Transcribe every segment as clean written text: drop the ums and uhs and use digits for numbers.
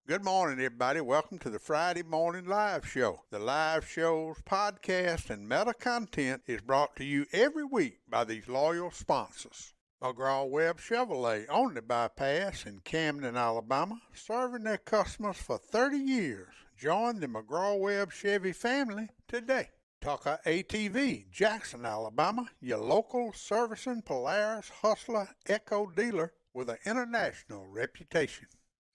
Good morning, everybody. Welcome to the Friday Morning Live Show. The live show's podcast and meta content is brought to you every week by these loyal sponsors. McGraw-Webb Chevrolet on the bypass in Camden, Alabama, serving their customers for 30 years. Join the McGraw-Webb Chevy family today. Tucker ATV, Jackson, Alabama, your local servicing Polaris Hustler Echo dealer with an international reputation.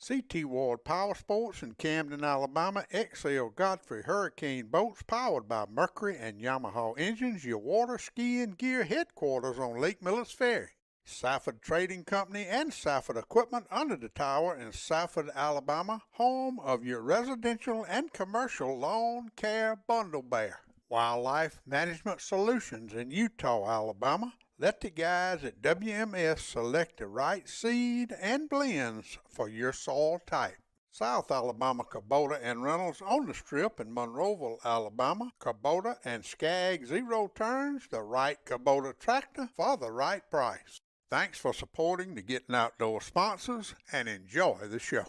CT Ward Power Sports in Camden, Alabama, XL Godfrey Hurricane Boats powered by Mercury and Yamaha engines, your water skiing gear headquarters on Lake Millers Ferry. Safford Trading Company and Safford Equipment under the tower in Safford, Alabama, home of your residential and commercial lawn care bundle bear. Wildlife Management Solutions in Eutaw, Alabama. Let the guys at WMS select the right seed and blends for your soil type. South Alabama Kubota and Reynolds on the Strip in Monroeville, Alabama. Kubota and Skag Zero Turns, the right Kubota tractor for the right price. Thanks for supporting the Gettin Outdoor sponsors and enjoy the show.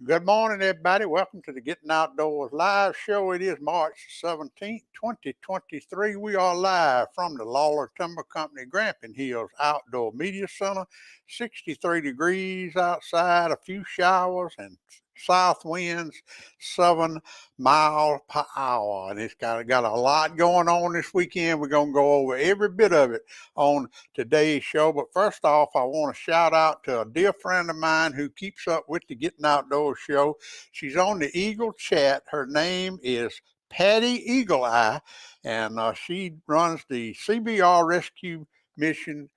Good morning, everybody. Welcome to the Gettin Outdoors live show. It is March 17th, 2023. We are live from the Lawler Timber Company Grampian Hills Outdoor Media Center. 63 degrees outside, a few showers, and south winds 7 miles per hour. And it's got a lot going on this weekend. We're going to go over every bit of it on today's show. But first off, I want to shout out to a dear friend of mine who keeps up with the Gettin Outdoors show. She's on the Eagle Chat. Her name is Patty Eagle Eye, and she runs the CBR Rescue Mission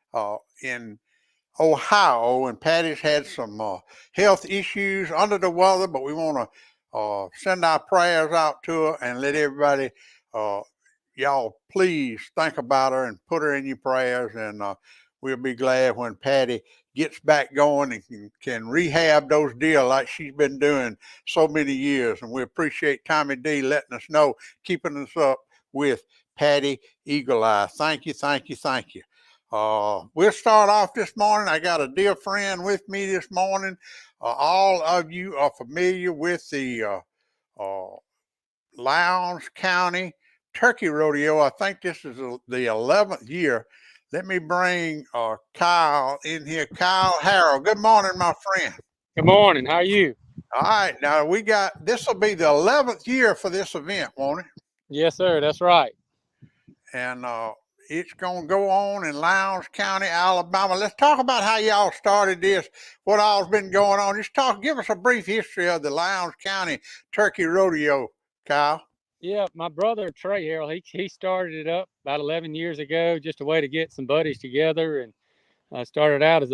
in Ohio, and Patty's had some health issues, under the weather, but we want to send our prayers out to her and let everybody, y'all please think about her and put her in your prayers, and we'll be glad when Patty gets back going and can rehab those deer like she's been doing so many years. And we appreciate Tommy D letting us know, keeping us up with Patty Eagle Eye. Thank you, thank you, thank you. We'll start off this morning. I got a dear friend with me this morning. All of you are familiar with the Lowndes County Turkey Rodeo. I think this is the 11th year. Let me bring Kyle in here. Kyle Harrell. Good morning, my friend. Good morning. How are you? All right. Now this will be the 11th year for this event, won't it? Yes, sir. That's right. And it's going to go on in Lowndes County, Alabama. Let's talk about how y'all started this, what all's been going on. Give us a brief history of the Lowndes County Turkey Rodeo, Kyle. Yeah, my brother, Trey Harrell, he started it up about 11 years ago, just a way to get some buddies together. And started out as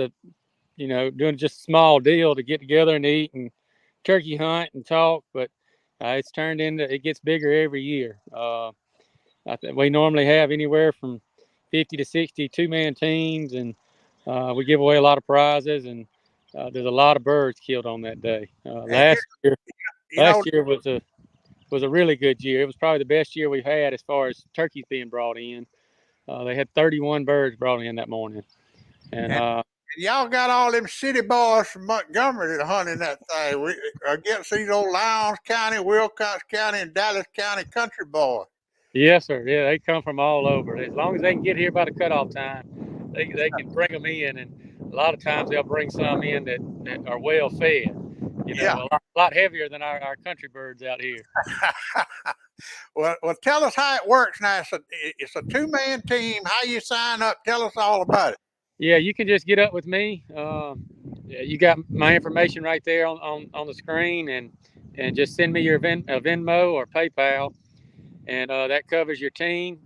doing just a small deal to get together and eat and turkey hunt and talk. But it's turned into, it gets bigger every year. We normally have anywhere from 50 to 60 two-man teams, and we give away a lot of prizes, and there's a lot of birds killed on that day. Last year was a really good year. It was probably the best year we've had as far as turkeys being brought in. They had 31 birds brought in that morning. And y'all got all them city boys from Montgomery that hunting that thing. get to see those Lowndes County, Wilcox County, and Dallas County country boys. Yes, sir. Yeah, they come from all over. As long as they can get here by the cutoff time, they can bring them in. And a lot of times they'll bring some in that are well fed. Yeah. A lot heavier than our country birds out here. Well, tell us how it works now. It's a two-man team. How you sign up? Tell us all about it. Yeah, you can just get up with me. Yeah, you got my information right there on the screen, and just send me your Venmo or PayPal, and that covers your team.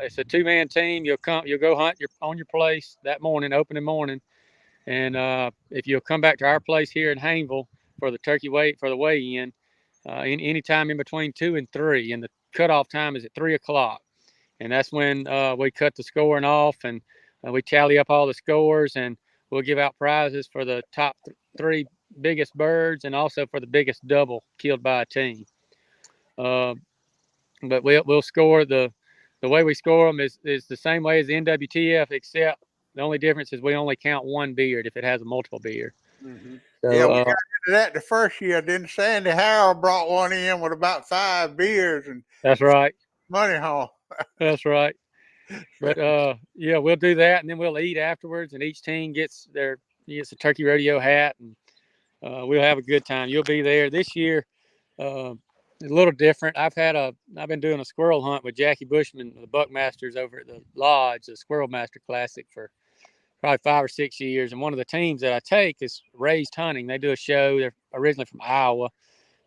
It's a two-man team. You'll go hunt on your place that morning, opening morning, and if you'll come back to our place here in Hayneville for the weigh-in, any time in between 2 and 3, and the cutoff time is at 3 o'clock, and that's when we cut the scoring off, and we tally up all the scores, and we'll give out prizes for the top 3 biggest birds, and also for the biggest double killed by a team. But we'll score the way we score them is the same way as the NWTF, except the only difference is we only count one beard if it has a multiple beard. Mm-hmm. So, yeah, we got into that the first year. Didn't Sandy Harold brought one in with about 5 beers and that's right. Money home. That's right. But yeah, we'll do that, and then we'll eat afterwards, and each team gets a turkey rodeo hat, and we'll have a good time. You'll be there this year. It's a little different. I've been doing a squirrel hunt with Jackie Bushman, the Buckmasters over at the Lodge, the Squirrel Master Classic, for probably 5 or 6 years. And one of the teams that I take is Raised Hunting. They do a show. They're originally from Iowa.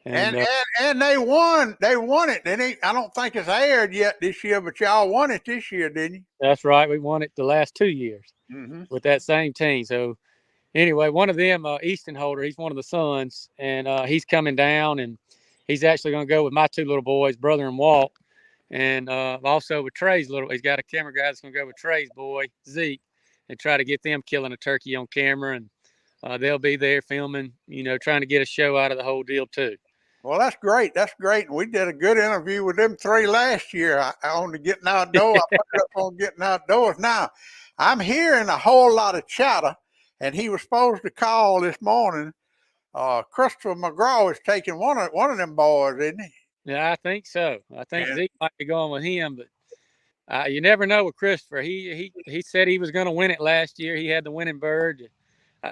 And they won. They won it. I don't think it's aired yet this year, but y'all won it this year, didn't you? That's right. We won it the last 2 years with that same team. So anyway, one of them, Easton Holder, he's one of the sons, and he's coming down, and he's actually going to go with my 2 little boys, Brother and Walt, and also with Trey's he's got a camera guy that's going to go with Trey's boy, Zeke, and try to get them killing a turkey on camera. And they'll be there filming, trying to get a show out of the whole deal too. Well, that's great. That's great. And we did a good interview with them 3 last year on the Getting Outdoors. I put it up on Getting Outdoors. Now, I'm hearing a whole lot of chatter, and he was supposed to call this morning. Christopher McGraw is taking one of them boys, isn't he? Yeah, I think so. I think Zeke might be going with him, but you never know with Christopher. He said he was going to win it last year. He had the winning bird.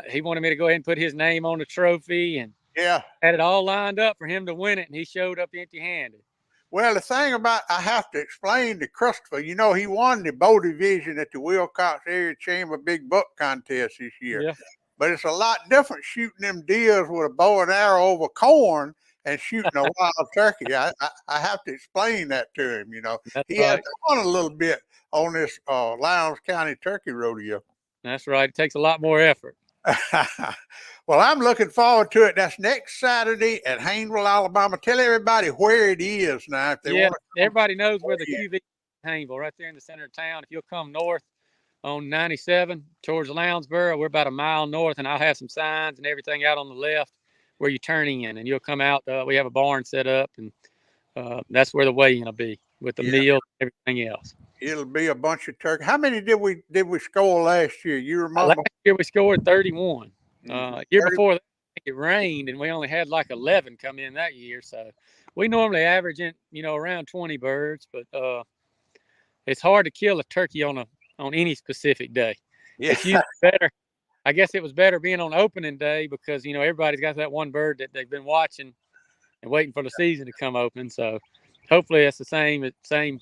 He wanted me to go ahead and put his name on the trophy, and had it all lined up for him to win it, and he showed up empty-handed. Well, the thing about I have to explain to Christopher, he won the bow division at the Wilcox Area Chamber Big Buck Contest this year. Yeah. But it's a lot different shooting them deers with a bow and arrow over corn and shooting a wild turkey. I have to explain that to him, That's he had to run a little bit on this Lowndes County Turkey Rodeo. That's right. It takes a lot more effort. Well, I'm looking forward to it. That's next Saturday at Hayneville, Alabama. Tell everybody where it is now. If they want to everybody knows where the QV is, Hayneville, right there in the center of town. If you'll come north on 97 towards Lounsboro, we're about a mile north, and I'll have some signs and everything out on the left where you turn in, and you'll come out. We have a barn set up, and that's where the weigh-in will be with the meal and everything else. It'll be a bunch of turkey. How many did we score last year? You remember? Last year we scored 31. Year before that, it rained, and we only had like 11 come in that year. So we normally average in, around 20 birds, but it's hard to kill a turkey on any specific day. Yeah. It's usually better. I guess it was better being on opening day because, everybody's got that one bird that they've been watching and waiting for the season to come open. So hopefully it's the same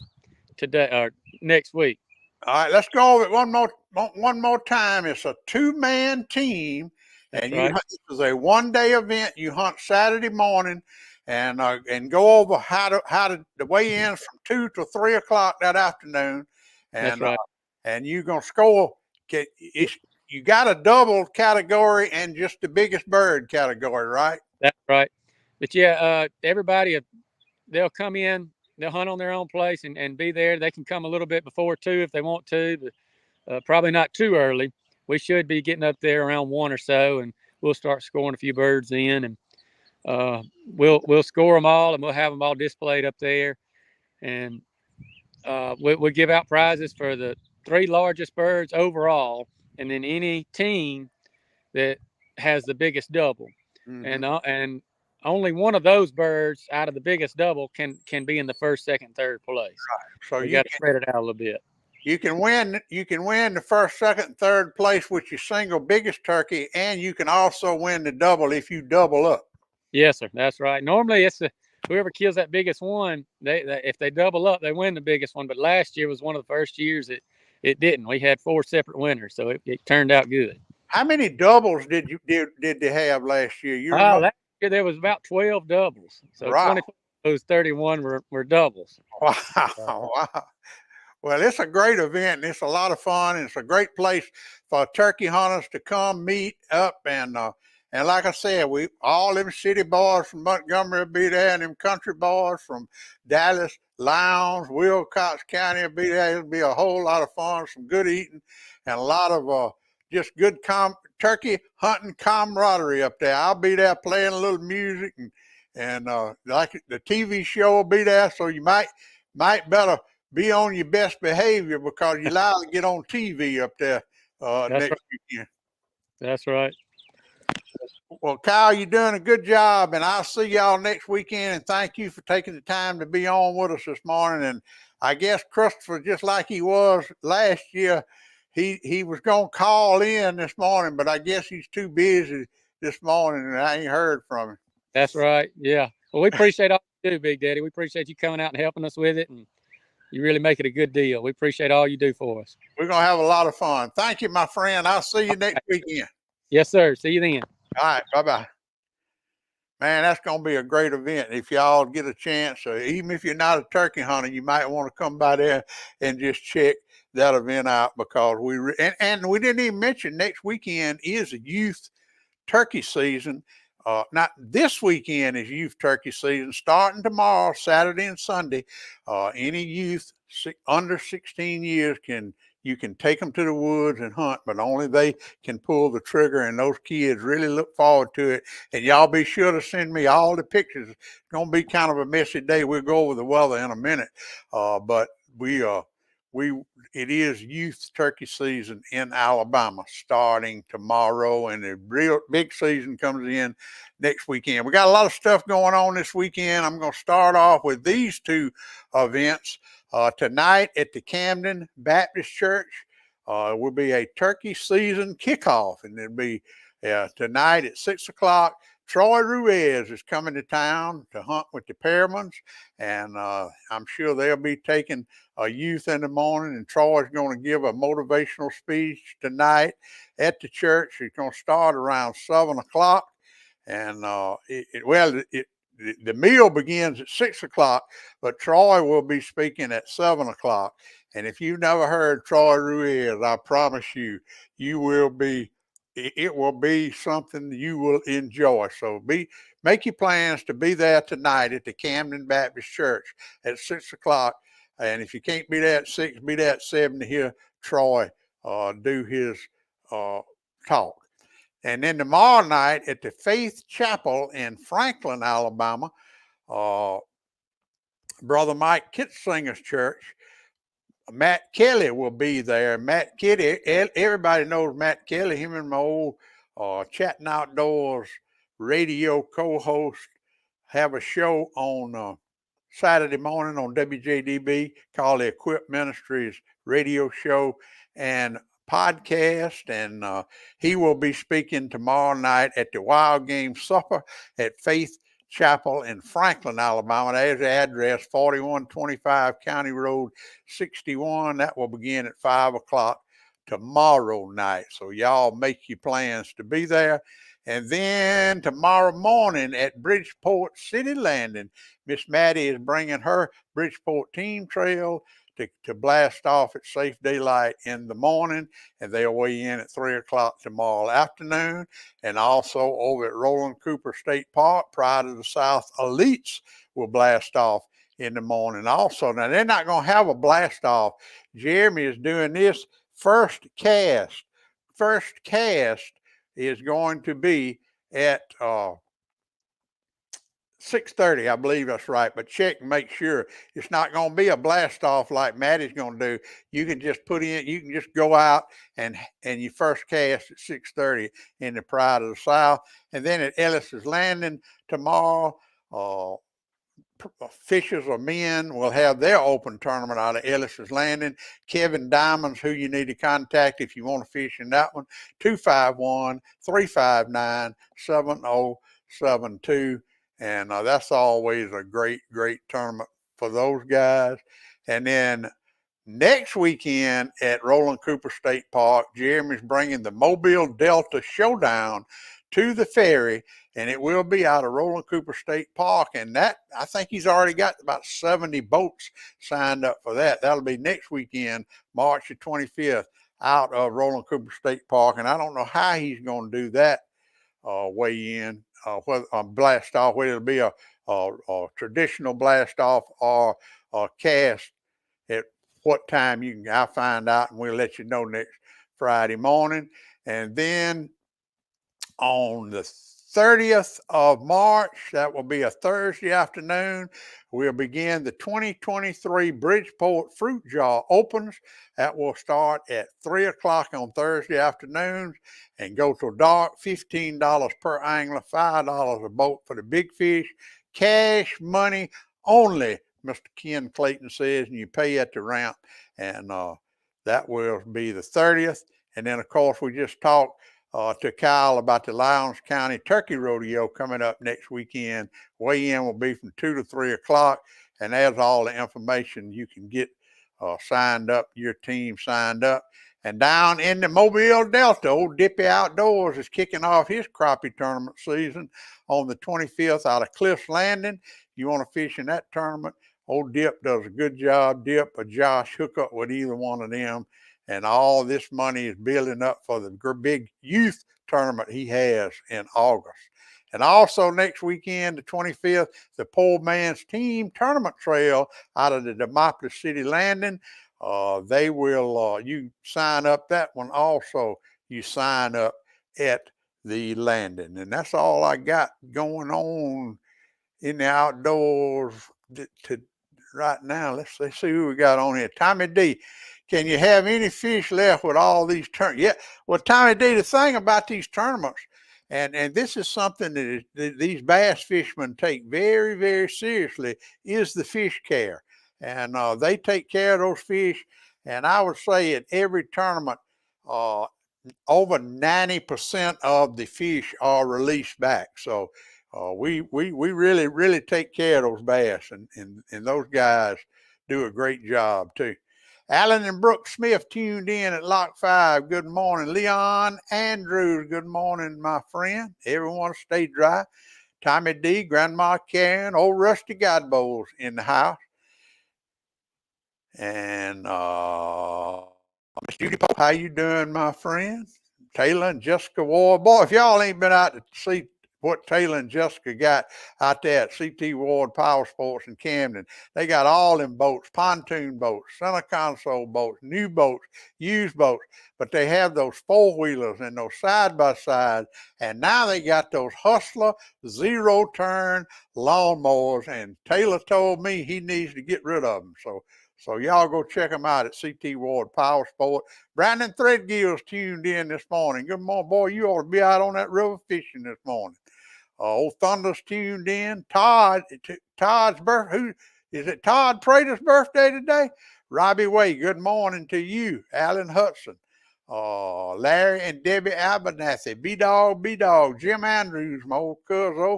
today or next week. All right, let's go over it one more time. It's a 2-man team, and this is a 1-day event. You hunt Saturday morning, and go over how the weigh-ins from 2 to 3 o'clock that afternoon, and that's right. And you're gonna score. You got a double category and just the biggest bird category, right? That's right. But everybody, they'll come in. They'll hunt on their own place and be there. They can come a little bit before 2 if they want to, but probably not too early. We should be getting up there around 1 or so, and we'll start scoring a few birds in, and we'll score them all, and we'll have them all displayed up there. And we'll give out prizes for the 3 largest birds overall, and then any team that has the biggest double. Mm-hmm. and only one of those birds out of the biggest double can be in the first, second, third place. So We you got to spread it out a little bit. you can win the first, second, and third place with your single biggest turkey, and you can also win the double if you double up. Yes, sir. That's right. Normally, it's whoever kills that biggest one. They if they double up, they win the biggest one. But last year was one of the first years it didn't. We had 4 separate winners, so it turned out good. How many doubles did they have last year? You remember? Last year there was about 12 doubles, so Right. 24 of those 31 were doubles. Wow. Wow. Well, it's a great event, and it's a lot of fun, and it's a great place for turkey hunters to come meet up. And like I said, we all them city boys from Montgomery will be there, and them country boys from Dallas, Lowndes, Wilcox County will be there. It'll be a whole lot of fun, some good eating, and a lot of just good turkey hunting camaraderie up there. I'll be there playing a little music, and like the TV show will be there, so you might better be on your best behavior because you're allowed to get on TV up there next weekend. That's right. Well, Kyle, you're doing a good job, and I'll see y'all next weekend. And thank you for taking the time to be on with us this morning. And I guess Christopher, just like he was last year, he was going to call in this morning, but I guess he's too busy this morning, and I ain't heard from him. That's right. Yeah. Well, we appreciate all you do, Big Daddy. We appreciate you coming out and helping us with it, and you really make it a good deal. We appreciate all you do for us. We're going to have a lot of fun. Thank you, my friend. I'll see you next weekend. Yes, sir. See you then. All right. Bye-bye. Man, that's going to be a great event. If y'all get a chance, even if you're not a turkey hunter, you might want to come by there and just check that event out because and we didn't even mention next weekend is a youth turkey season. Not this weekend is youth turkey season. Starting tomorrow, Saturday and Sunday, any youth under 16 years you can take them to the woods and hunt, but only they can pull the trigger, and those kids really look forward to it. And y'all be sure to send me all the pictures. It's going to be kind of a messy day. We'll go over the weather in a minute, but it is youth turkey season in Alabama starting tomorrow, and the real big season comes in next weekend. We got a lot of stuff going on this weekend. I'm going to start off with these two events. Tonight at the Camden Baptist Church will be a turkey season kickoff, and it'll be tonight at 6 o'clock. Troy Ruiz is coming to town to hunt with the Pearmans, and I'm sure they'll be taking a youth in the morning, and Troy's going to give a motivational speech tonight at the church. It's going to start around 7 o'clock, and the meal begins at 6 o'clock, but Troy will be speaking at 7 o'clock. And if you've never heard Troy Ruiz, I promise you, it will be something you will enjoy. So make your plans to be there tonight at the Camden Baptist Church at 6 o'clock. And if you can't be there at 6, be there at 7 to hear Troy do his talk. And then tomorrow night at the Faith Chapel in Franklin, Alabama, Brother Mike Kitsinger's church, Matt Kelly will be there. Matt Kelly, everybody knows Matt Kelly. Him and my old Chatting Outdoors radio co-host have a show on Saturday morning on WJDB called the Equip Ministries radio show and podcast, and he will be speaking tomorrow night at the Wild Game Supper at Faith Chapel in Franklin, Alabama. There's the address, 4125 County Road 61. That will begin at 5 o'clock tomorrow night. So y'all make your plans to be there. And then tomorrow morning at Bridgeport City Landing, Miss Maddie is bringing her Bridgeport Team Trail to blast off at Safe Daylight in the morning, and they'll weigh in at 3 o'clock tomorrow afternoon. And also over at Roland Cooper State Park, Pride of the South Elites will blast off in the morning also. Now, they're not going to have a blast off. Jeremy is doing this first cast. First cast is going to be at 6:30, I believe that's right. But check and make sure it's not going to be a blast off like Maddie's going to do. You can just you can just go out and you first cast at 6:30 in the Pride of the South, and then at Ellis's Landing tomorrow. Fishers or men will have their open tournament out of Ellis's Landing. Kevin Diamonds, who you need to contact if you want to fish in that one, 251-359-7072. And that's always a great tournament for those guys. And then next weekend at Roland Cooper State Park, Jeremy's bringing the Mobile Delta Showdown to the ferry, and it will be out of Roland Cooper State Park. And that, I think he's already got about 70 boats signed up for that. That'll be next weekend, March the 25th, out of Roland Cooper State Park. And I don't know how he's going to do that weigh in, whether a blast off, whether it'll be a traditional blast off or a cast. At what time I'll find out, and we'll let you know next Friday morning. And then on the 30th of March, that will be a Thursday afternoon, we'll begin the 2023 Bridgeport Fruit Jar Opens. That will start at 3 o'clock on Thursday afternoons and go till dark. $15 per angler, $5 a boat for the big fish. Cash money only, Mr. Ken Clayton says, and you pay at the ramp. And that will be the 30th. And then, of course, we just talked to Kyle about the Lowndes County Turkey Rodeo coming up next weekend. Weigh-in will be from 2 to 3 o'clock, and there's all the information you can get signed up, your team signed up. And down in the Mobile Delta, Old Dippy Outdoors is kicking off his crappie tournament season on the 25th out of Cliffs Landing. You want to fish in that tournament, Old Dip does a good job. Dip or Josh, hook up with either one of them. And all this money is building up for the big youth tournament he has in August. And also next weekend, the 25th, the Poor Man's Team Tournament Trail out of the Demopolis City Landing. They will, you sign up that one also. You sign up at the landing. And that's all I got going on in the outdoors to right now. Let's see who we got on here. Tommy D. Can you have any fish left with all these tournaments? Yeah. Well, Tommy D, the thing about these tournaments, and this is something that these bass fishermen take very, very seriously, is the fish care. And they take care of those fish. And I would say at every tournament, over 90% of the fish are released back. So we really, really take care of those bass, and those guys do a great job too. Alan and Brooke Smith tuned in at Lock 5. Good morning. Leon Andrews, good morning, my friend. Everyone stay dry. Tommy D, Grandma Karen, old Rusty Godbows in the house. And Miss Judy Pope, how you doing, my friend? Taylor and Jessica Ward. Boy, if y'all ain't been out to see what Taylor and Jessica got out there at CT Ward Power Sports in Camden. They got all them boats, pontoon boats, center console boats, new boats, used boats, but they have those four-wheelers and those side-by-sides, and now they got those Hustler zero-turn lawnmowers, and Taylor told me he needs to get rid of them. So y'all go check them out at CT Ward Power Sport. Brandon Threadgill's tuned in this morning. Good morning, boy. You ought to be out on that river fishing this morning. Old Thunder's tuned in. Todd's birthday. Who is it? Todd Prater's birthday today. Robbie Way, good morning to you. Alan Hudson, Larry and Debbie Abernathy, B-Dog, Jim Andrews, my old cousin.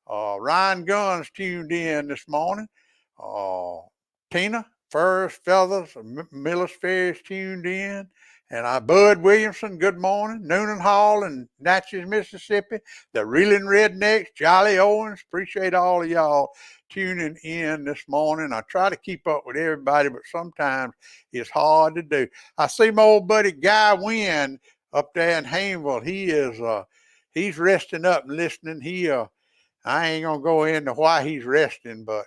Ryan Gunn's tuned in this morning. Tina, Furs, Feathers, Millers Ferry tuned in. And Bud Williamson, good morning. Noonan Hall in Natchez, Mississippi. The Reeling Rednecks, Jolly Owens. Appreciate all of y'all tuning in this morning. I try to keep up with everybody, but sometimes it's hard to do. I see my old buddy Guy Wynn up there in Hayneville. He's resting up and listening. I ain't gonna go into why he's resting, but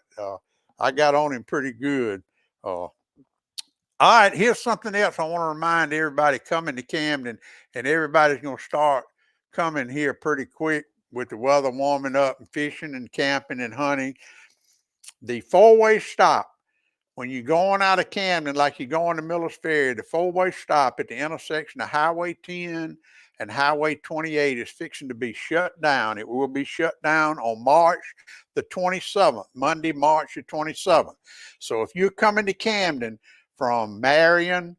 I got on him pretty good. All right, here's something else I want to remind everybody coming to Camden, and everybody's going to start coming here pretty quick. with the weather warming up and fishing and camping and hunting, the four-way stop, when you're going out of Camden, like you're going to Millers Ferry, the four-way stop at the intersection of Highway 10 and Highway 28 is fixing to be shut down. It will be shut down on March the 27th, Monday, March the 27th. So if you're coming to Camden from Marion,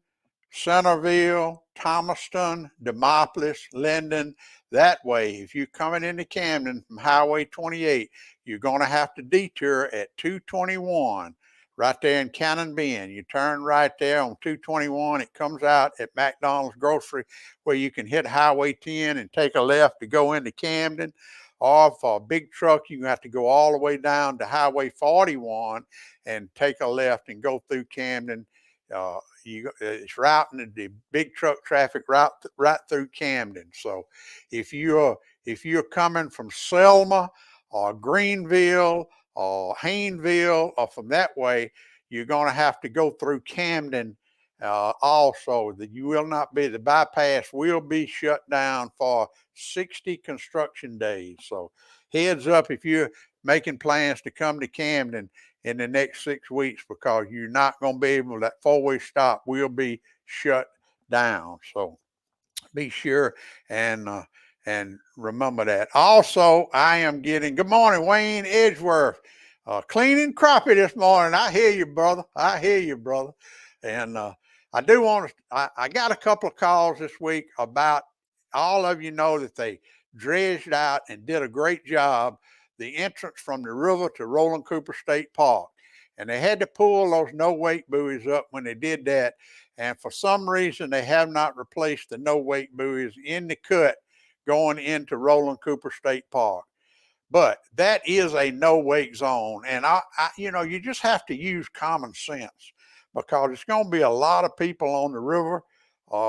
Centerville, Thomaston, Demopolis, Linden, that way, if you're coming into Camden from Highway 28, you're going to have to detour at 221. Right there in Cannon Bend. You turn right there on 221. It comes out at McDonald's Grocery where you can hit Highway 10 and take a left to go into Camden. Or for a big truck, you have to go all the way down to Highway 41 and take a left and go through Camden. It's routing the big truck traffic right through Camden. So if you're coming from Selma or Greenville or Hayneville or from that way, you're going to have to go through Camden also. That you will not be, the bypass will be shut down for 60 construction days. So heads up if you're making plans to come to Camden in the next 6 weeks, because you're not going to be able, that four-way stop will be shut down. So be sure and remember that. Also, I am getting, good morning, Wayne Edgeworth, cleaning crappie this morning. I hear you, brother. I hear you, brother. And I do want to, I got a couple of calls this week about, all of you know that they dredged out and did a great job the entrance from the river to Roland Cooper State Park. And they had to pull those no-wake buoys up when they did that. And for some reason, they have not replaced the no-wake buoys in the cut going into Roland Cooper State Park. But that is a no-wake zone. And, you just have to use common sense, because it's going to be a lot of people on the river.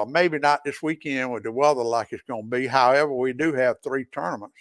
Maybe not this weekend with the weather like it's going to be. However, we do have 3 tournaments.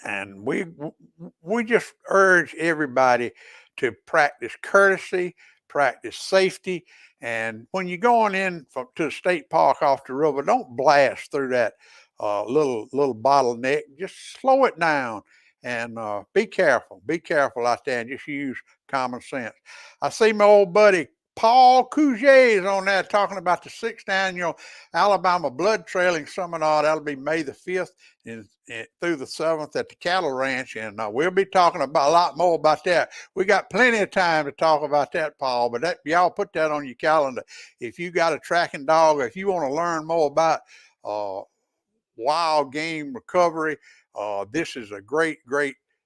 And we just urge everybody to practice courtesy, practice safety. And when you're going in to the state park off the river, don't blast through that little bottleneck. Just slow it down and be careful. Be careful out there and just use common sense. I see my old buddy Paul Couget is on there talking about the 6th annual Alabama Blood Trailing Seminar. That'll be May the 5th through the 7th at the Cattle Ranch. And we'll be talking about a lot more about that. We got plenty of time to talk about that, Paul, but y'all put that on your calendar. If you got a tracking dog, or if you want to learn more about wild game recovery, this is a great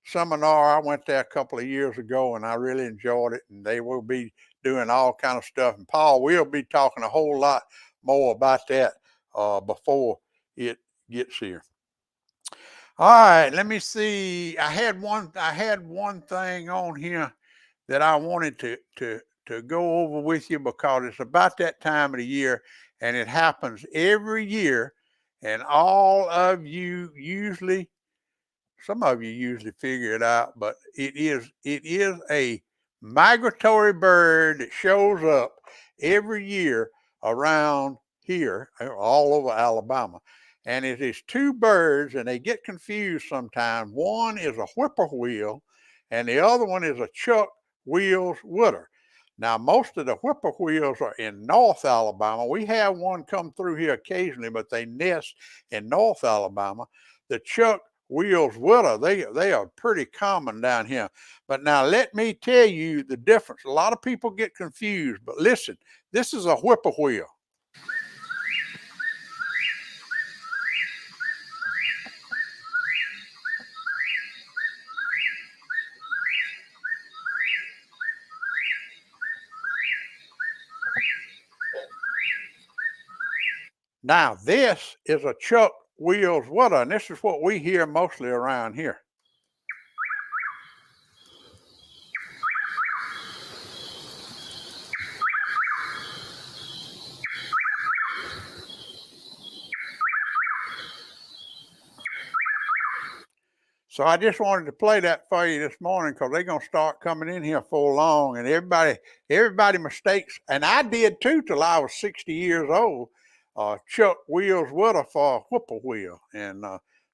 seminar. I went there a couple of years ago and I really enjoyed it, and they will be doing all kind of stuff. And Paul will be talking a whole lot more about that before it gets here. All right, let me see. I had one thing on here that I wanted to go over with you, because it's about that time of the year and it happens every year. And all of you usually, some of you usually figure it out, but it is a migratory bird that shows up every year around here, all over Alabama. And it is 2 birds, and they get confused sometimes. One is a whippoorwill, and the other one is a Chuck Wills Wooder. Now, most of the whippoorwills are in North Alabama. We have one come through here occasionally, but they nest in North Alabama. The Chuck Wills Wooder, they are pretty common down here. But now let me tell you the difference. A lot of people get confused, but listen, this is a whippoorwill. Now, this is a Chuck Wills Wooder, and this is what we hear mostly around here. So I just wanted to play that for you this morning, because they're going to start coming in here full long, and everybody mistakes, and I did too till I was 60 years old, Chuck Wills Wooder for a whippoorwill. And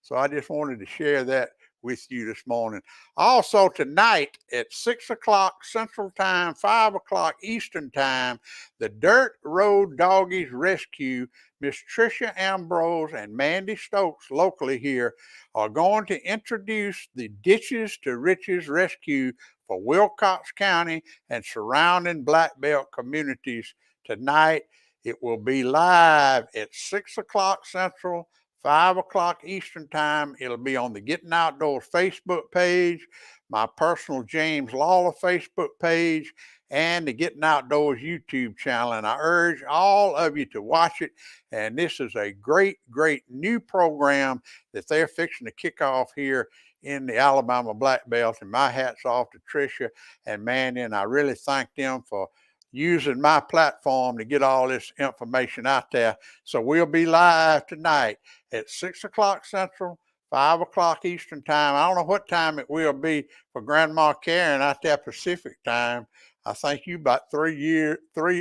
So I just wanted to share that with you this morning. Also tonight at 6 o'clock Central Time, 5 o'clock Eastern Time, the Dirt Road Doggies Rescue, Miss Tricia Ambrose and Mandy Stokes locally here are going to introduce the Ditches to Riches Rescue for Wilcox County and surrounding Black Belt communities tonight. It will be live at 6 o'clock Central, 5 o'clock Eastern Time. It'll be on the Gettin Outdoors Facebook page, my personal James Lawler Facebook page, and the Gettin Outdoors YouTube channel. And I urge all of you to watch it. And this is a great, great new program that they're fixing to kick off here in the Alabama Black Belt. And my hat's off to Tricia and Mandy, and I really thank them for using my platform to get all this information out there. So we'll be live tonight at 6 o'clock Central, 5 o'clock Eastern Time. I don't know what time it will be for Grandma Karen out there Pacific Time. I think you about 3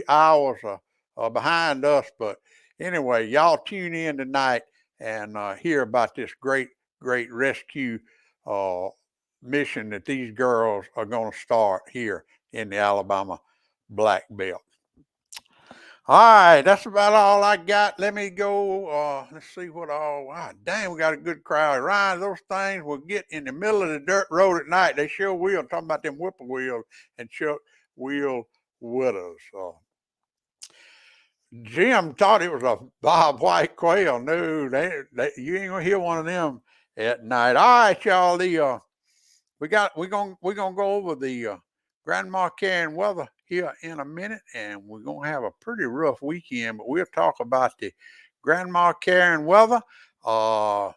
hours behind us. But anyway, y'all tune in tonight and hear about this great, great rescue mission that these girls are going to start here in the Alabama Black Belt. All right, that's about all I got. Let me go. Let's see what all. Wow, dang, we got a good crowd. Ryan, those things will get in the middle of the dirt road at night. They sure will. Talking about them whippoorwills and chuck wheel widows. Jim thought it was a Bob White quail. No, you ain't gonna hear one of them at night. All right, y'all. We're gonna go over the Grandma Karen weather here in a minute, and we're gonna have a pretty rough weekend, but we'll talk about the Grandma Karen weather coming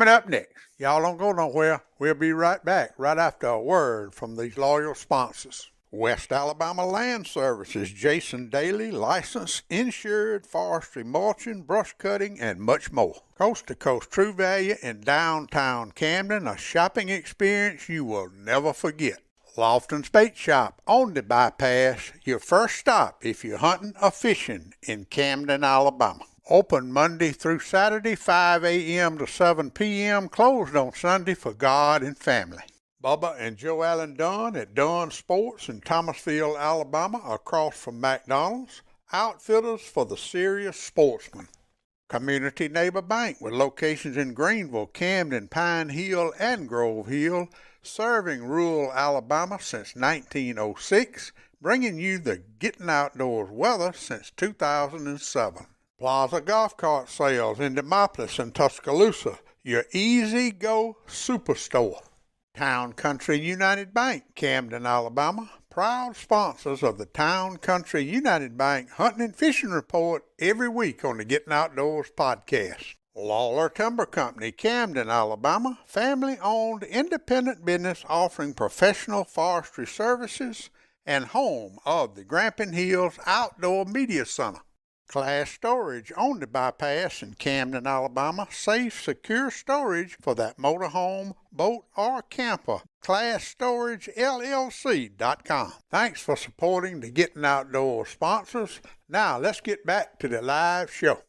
up next. Y'all don't go nowhere. We'll be right back right after a word from these loyal sponsors. West Alabama Land Services, Jason Daly, licensed, insured, forestry mulching, brush cutting, and much more. Coast to Coast True Value in downtown Camden, a shopping experience you will never forget. Lofton's Bait Shop on the bypass, your first stop if you're hunting or fishing in Camden, Alabama. Open Monday through Saturday, 5 a.m. to 7 p.m., closed on Sunday for God and family. Bubba and Joe Allen Dunn at Dunn Sports in Thomasville, Alabama, across from McDonald's, outfitters for the serious sportsman. Community Neighbor Bank with locations in Greenville, Camden, Pine Hill, and Grove Hill, serving rural Alabama since 1906, bringing you the Gettin Outdoors weather since 2007. Plaza Golf Cart Sales in Demopolis and Tuscaloosa, your easy-go superstore. Town Country United Bank, Camden, Alabama, proud sponsors of the Town Country United Bank Hunting and Fishing Report every week on the Gettin Outdoors podcast. Lawler Timber Company, Camden, Alabama, family-owned independent business offering professional forestry services and home of the Grampian Hills Outdoor Media Center. Class Storage on the bypass in Camden, Alabama. Safe, secure storage for that motorhome, boat, or camper. ClassStorageLLC.com. Thanks for supporting the Gettin Outdoors sponsors. Now, let's get back to the live show.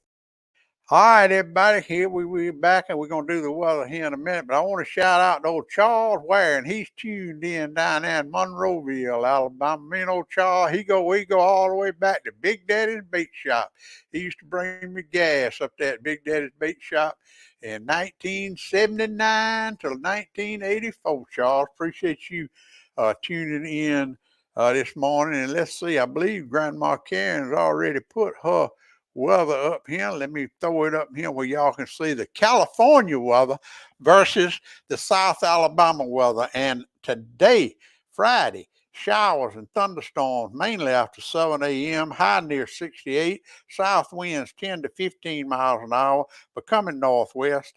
All right, everybody, here we're back, and we're going to do the weather here in a minute, but I want to shout out to old Charles Ware, and he's tuned in down there in Monroeville, Alabama. Me and old Charles, we go all the way back to Big Daddy's Bait Shop. He used to bring me gas up there at Big Daddy's Bait Shop in 1979 till 1984, Charles. Appreciate you tuning in this morning, and let's see, I believe Grandma Karen's already put her weather up here. Let me throw it up here where y'all can see the California weather versus the South Alabama weather. And today, Friday, showers and thunderstorms mainly after 7 a.m., high near 68, south winds 10 to 15 miles an hour, becoming northwest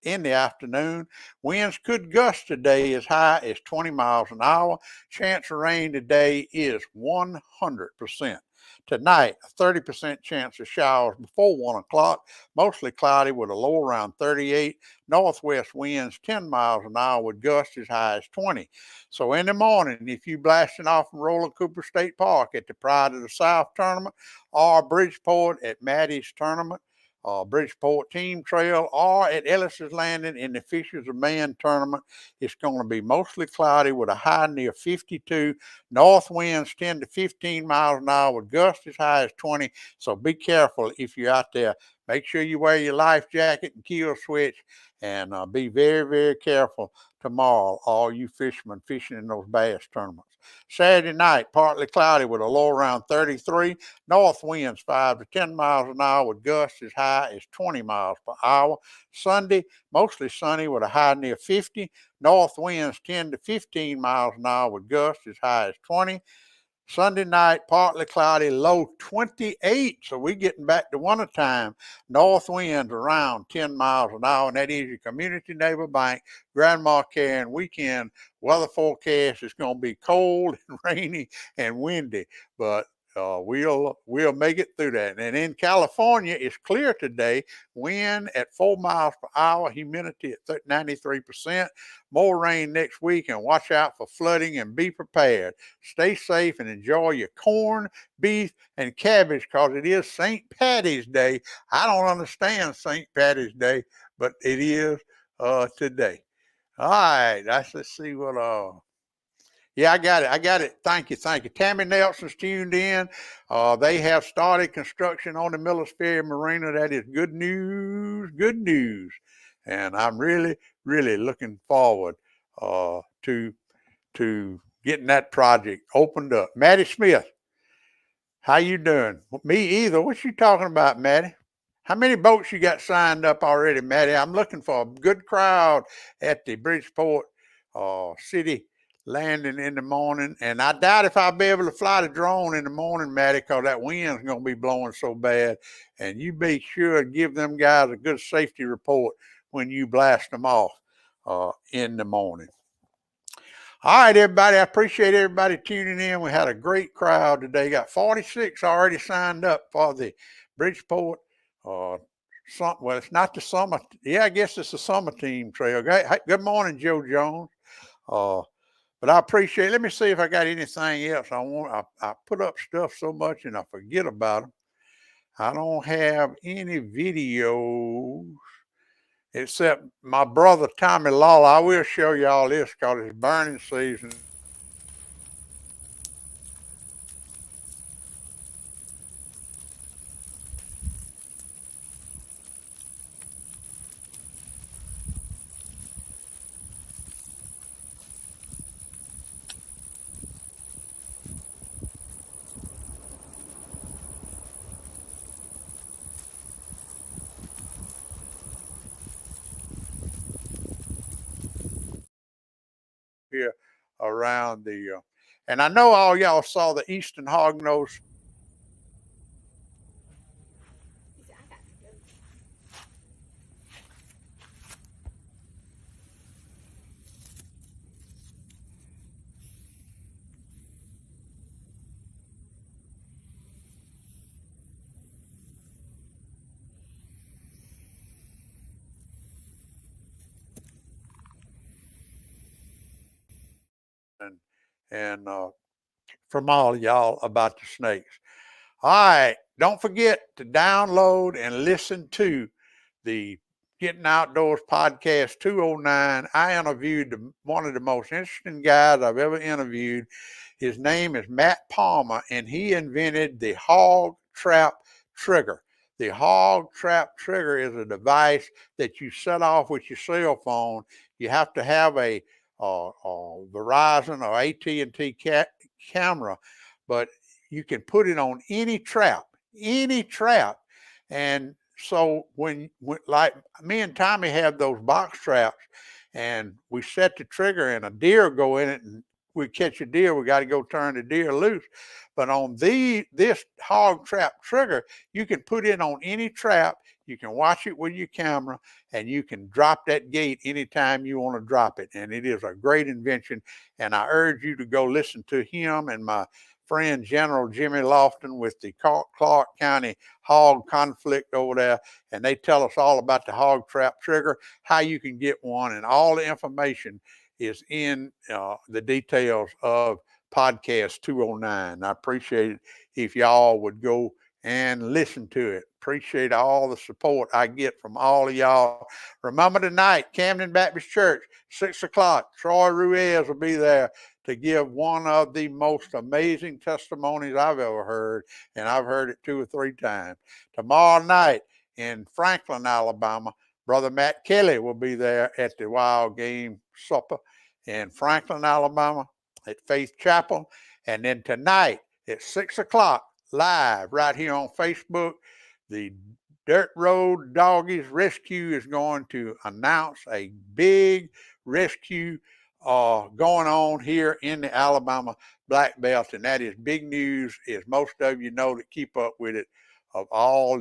in the afternoon. Winds could gust today as high as 20 miles an hour. Chance of rain today is 100%. Tonight, a 30% chance of showers before 1 o'clock, mostly cloudy with a low around 38. Northwest winds 10 miles an hour with gusts as high as 20. So in the morning, if you blasting off from Roland Cooper State Park at the Pride of the South tournament or Bridgeport at Maddie's tournament, Bridgeport Team Trail or at Ellis's Landing in the Fishers of Man tournament. It's going to be mostly cloudy with a high near 52. North winds 10 to 15 miles an hour with gusts as high as 20. So be careful if you're out there. Make sure you wear your life jacket and kill switch, and be very, very careful tomorrow, all you fishermen fishing in those bass tournaments. Saturday night, partly cloudy with a low around 33. North winds 5 to 10 miles an hour with gusts as high as 20 miles per hour. Sunday, mostly sunny with a high near 50. North winds 10 to 15 miles an hour with gusts as high as 20. Sunday night, partly cloudy, low 28. So we're getting back to wintertime. North winds around 10 miles an hour, and that is your Community Neighbor Bank Grandma Karen weekend weather forecast. Is going to be cold and rainy and windy, but we'll make it through that. And in California, it's clear today. Wind at 4 miles per hour, humidity at 93%. More rain next week, and watch out for flooding and be prepared. Stay safe and enjoy your corn, beef, and cabbage because it is St. Patty's Day. I don't understand St. Patty's Day, but it is today. All right, let's see what yeah, I got it. Thank you. Tammy Nelson's tuned in. They have started construction on the Millers Ferry Marina. That is good news. And I'm really, really looking forward to getting that project opened up. Maddie Smith, how you doing? Me either. What you talking about, Maddie? How many boats you got signed up already, Maddie? I'm looking for a good crowd at the Bridgeport City landing in the morning, and I doubt if I'll be able to fly the drone in the morning, Maddie, because that wind's going to be blowing so bad. And you be sure to give them guys a good safety report when you blast them off in the morning. All right, everybody. I appreciate everybody tuning in. We had a great crowd today. Got 46 already signed up for the Bridgeport. Well, it's not the summer. Yeah, I guess it's the summer team trail. Good morning, Joe Jones. But I appreciate it. Let me see if I got anything else. I put up stuff so much and I forget about them. I don't have any videos except my brother Tommy Lawler. I will show y'all this because it's burning season. Here around the and I know all y'all saw the Eastern Hognose. And from all y'all about the snakes. All right, don't forget to download and listen to the Getting Outdoors Podcast 209. I interviewed one of the most interesting guys I've ever interviewed. His name is Matt Palmer, and he invented the hog trap trigger. The hog trap trigger is a device that you set off with your cell phone. You have to have a Verizon or AT&T camera, but you can put it on any trap. And so when like me and Tommy have those box traps, and we set the trigger and a deer go in it, and we catch a deer, we got to go turn the deer loose. But on this hog trap trigger, you can put it on any trap. You can watch it with your camera, and you can drop that gate anytime you want to drop it. And it is a great invention. And I urge you to go listen to him and my friend General Jimmy Lofton with the Clark County hog conflict over there. And they tell us all about the hog trap trigger, how you can get one, and all the information is in the details of podcast 209. I appreciate it if y'all would go and listen to it. Appreciate all the support I get from all of y'all. Remember tonight, Camden Baptist Church, 6 o'clock. Troy Ruiz will be there to give one of the most amazing testimonies I've ever heard, and I've heard it 2 or 3 times. Tomorrow night in Franklin, Alabama, Brother Matt Kelly will be there at the Wild Game Supper in Franklin, Alabama at Faith Chapel. And then tonight at 6 o'clock, live right here on Facebook, the Dirt Road Doggies Rescue is going to announce a big rescue going on here in the Alabama Black Belt, and that is big news, as most of you know that keep up with it, of all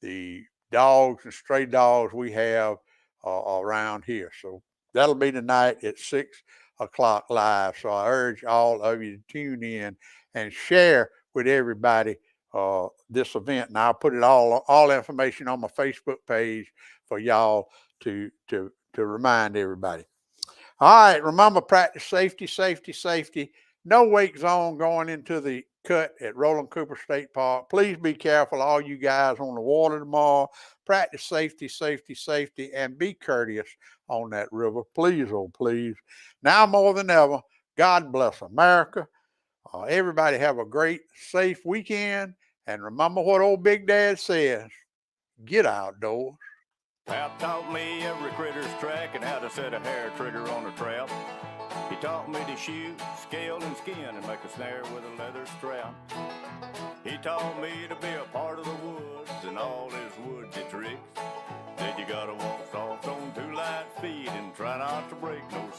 the dogs and stray dogs we have around here. So that'll be tonight at 6 o'clock live. So I urge all of you to tune in and share with everybody this event, and I'll put it all information on my Facebook page for y'all to remind everybody. All right, remember, practice safety, safety, safety. No wake zone going into the cut at Roland Cooper State Park. Please be careful, all you guys on the water tomorrow. Practice safety, safety, safety, and be courteous on that river. Please, oh please. Now more than ever, God bless America. Everybody have a great, safe weekend. And remember what old Big Dad says, get outdoors. Pap taught me every critter's track and how to set a hair trigger on a trap. He taught me to shoot, scale, and skin and make a snare with a leather strap. He taught me to be a part of the woods and all his woodsy tricks. Said you gotta walk soft on 2 light feet and try not to break no